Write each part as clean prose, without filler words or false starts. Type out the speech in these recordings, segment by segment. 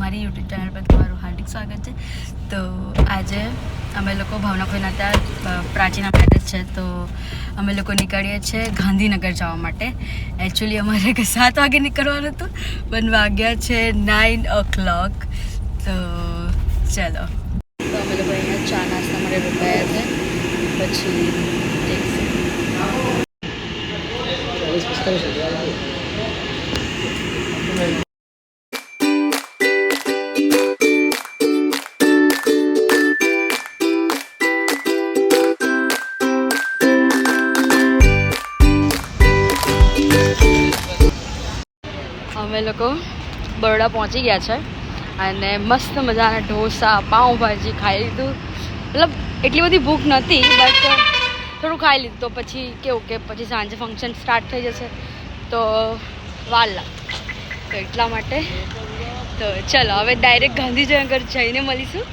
મારી YouTube channel પર તમારું હાર્દિક સ્વાગત છે. તો આજે અમે લોકો ભાવનાભાઈના ત્યાં પ્રાચીના મેરેજ છે, તો અમે લોકો નીકળીએ છીએ ગાંધીનગર જવા માટે. એકચ્યુઅલી અમારે 7 વાગે નીકળવાનું હતું, પણ વાગ્યા છે 9 o'clock. તો ચાલો, તો અમે લોકો અહીંયા ચા નાસ્તા માટે રોકાયા છે. પછી અમે લોકો બરોડા પહોંચી ગયા છે અને મસ્ત મજાના ઢોસા પાઉંભાજી ખાઈ લીધું. મતલબ એટલી બધી ભૂખ નહોતી, બટ થોડું ખાઈ લીધું. તો પછી કેવું કે પછી સાંજે ફંક્શન સ્ટાર્ટ થઈ જશે તો વાર લાગે, તો એટલા માટે. તો ચલો હવે ડાયરેક્ટ ગાંધીનગર જઈને મળીશું.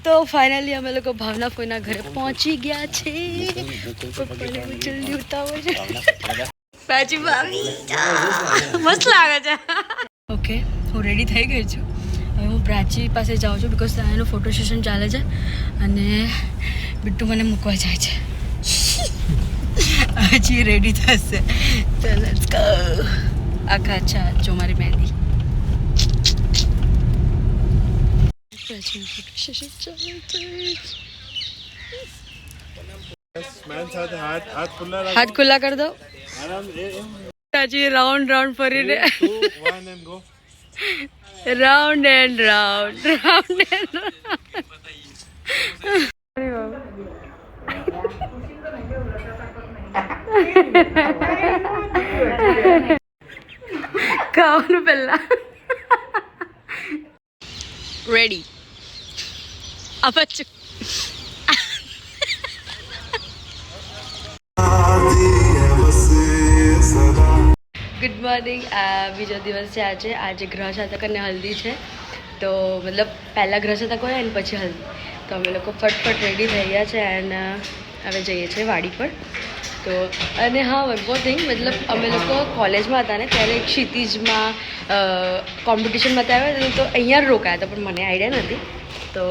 તો ફાઇનલી અમે લોકો ભાવના ફોઈના ઘરે પહોંચી ગયા છે. પપ્પાને જલ્દી ઉતાવળ છે. પાછી ભાવી મસ્ત લાગે છે. ઓકે, હું રેડી થઈ ગઈ છું. હવે હું પ્રાચી પાસે જાઉં છું, બિકોઝ ત્યાં એનું ફોટો સેશન ચાલે છે અને બિટ્ટુ મને મૂકવા જાય છે. હજી રેડી થશે. તો લેટ્સ ગો. આખા અચ્છા જો મારી મહેંદી. हाथ खुला कर दो. राउंड राउंड फरीने round and round round and खाओ पहला रेडी. Good morning. બીજો દિવસ છે આજે. આજે ગ્રહ શાતક અને હલ્દી છે. તો મતલબ પહેલાં ગ્રહ શાતક હોય અને પછી હલ્દી. તો અમે લોકો ફટફટ રેડી થઈ ગયા છે એન્ડ હવે જઈએ છીએ વાડી પર. તો અને હા, વન મોર થિંગ, મતલબ અમે લોકો કોલેજમાં હતા ને ત્યારે એક ક્ષિતિજમાં કોમ્પિટિશનમાં આવ્યા હતા, તો અહીંયા જ રોકાયા હતા, પણ મને આઈડિયા નથી. તો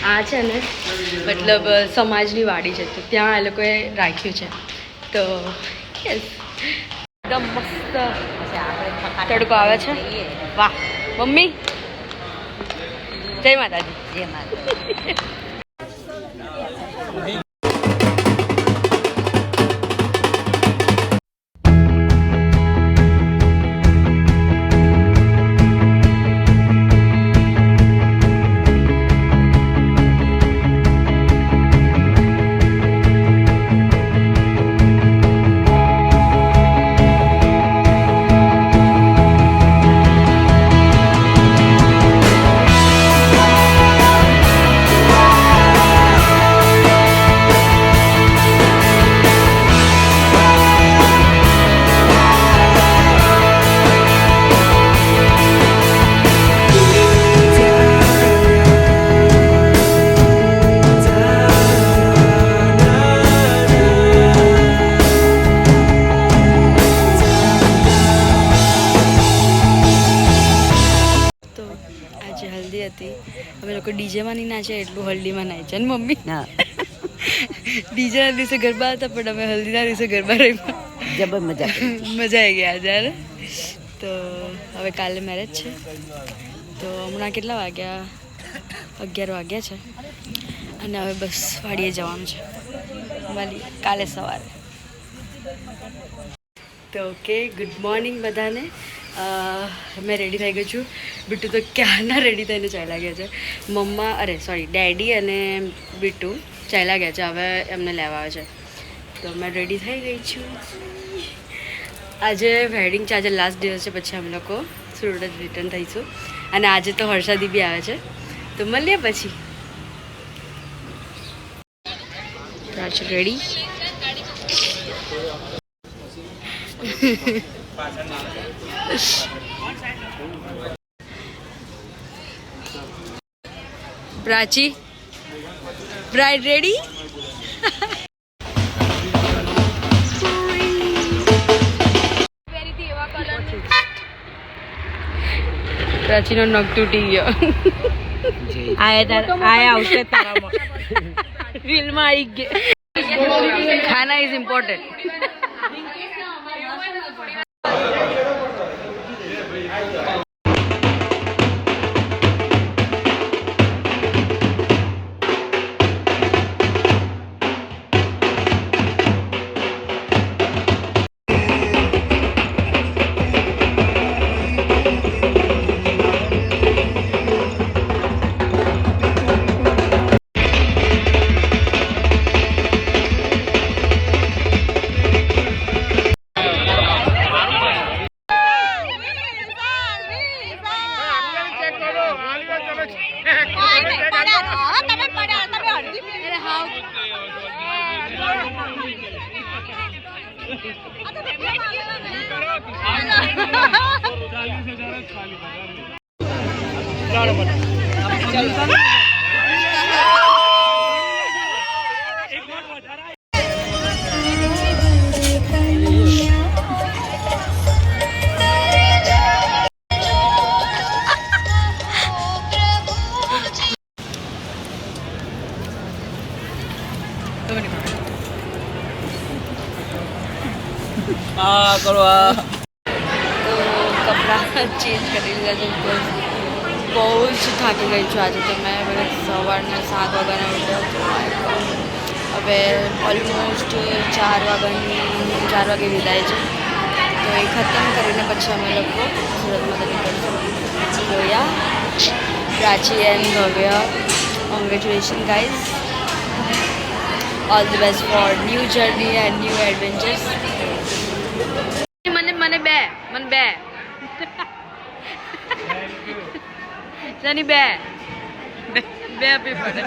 આ છે ને મતલબ સમાજની વાડી છે, તો ત્યાં એ લોકોએ રાખ્યું છે. તો યસ, એકદમ મસ્ત તડકો આવે છે. વાહ મમ્મી, જય માતાજી. જય માતાજી. અમે લોકો ડીજેમાં નહીં નાચે એટલું હલ્દીમાં નાચે ને મમ્મી. ડીજેના દિવસે ગરબા હતા, પણ અમે હલ્દીના દિવસે ગરબા રહીમાં જબર મજા આવી ગયા જ્યારે. તો હવે કાલે મેરેજ છે, તો હમણાં કેટલા વાગ્યા? 11 વાગ્યા છે અને હવે બસ વાડીએ જવાનું છે. મળીએ કાલે સવારે. તો ઓકે ગુડ મોર્નિંગ બધાને. મેં રેડી થઈ ગઈ છું. બિટ્ટુ તો ક્યારના રેડી થઈને ચાલ્યા ગયા છે. મમ્મા ડેડી અને બિટ્ટુ ચાલ્યા ગયા છે. હવે એમને લેવા આવે છે. તો મેં રેડી થઈ ગઈ છું. આજે વેડિંગ છે. આજે લાસ્ટ દિવસ છે. પછી અમે લોકો સુરત જ રિટર્ન થઈશું. અને આજે તો હર્ષાદી બી આવે છે. તો મળીએ પછી. રેડી પ્રાચી બ્રાઇડ રેડી. પ્રાચીનો નખ તૂટી ગયો. આવશે તારામાં રીલમાં આવી ગયા. ખાના ઇઝ ઇમ્પોર્ટન્ટ. કરવા તો કપડાં ચેન્જ કરી લીધા છે. બહુ જ થાકી ગઈ છું આજે. તો મેં સવારના 7 વાગ્યાના ઉઠ્યા. હવે ઓલમોસ્ટ 4 વાગે વિદાય છે. તો એ ખતમ કરીને પછી અમે લોકો સુરતમાં નીકળીશું. તો પ્રાચી એન્ડ ભવ્ય, congratulation guys. All the best for new journey and new adventures. મને બે શની બે આપી પડે.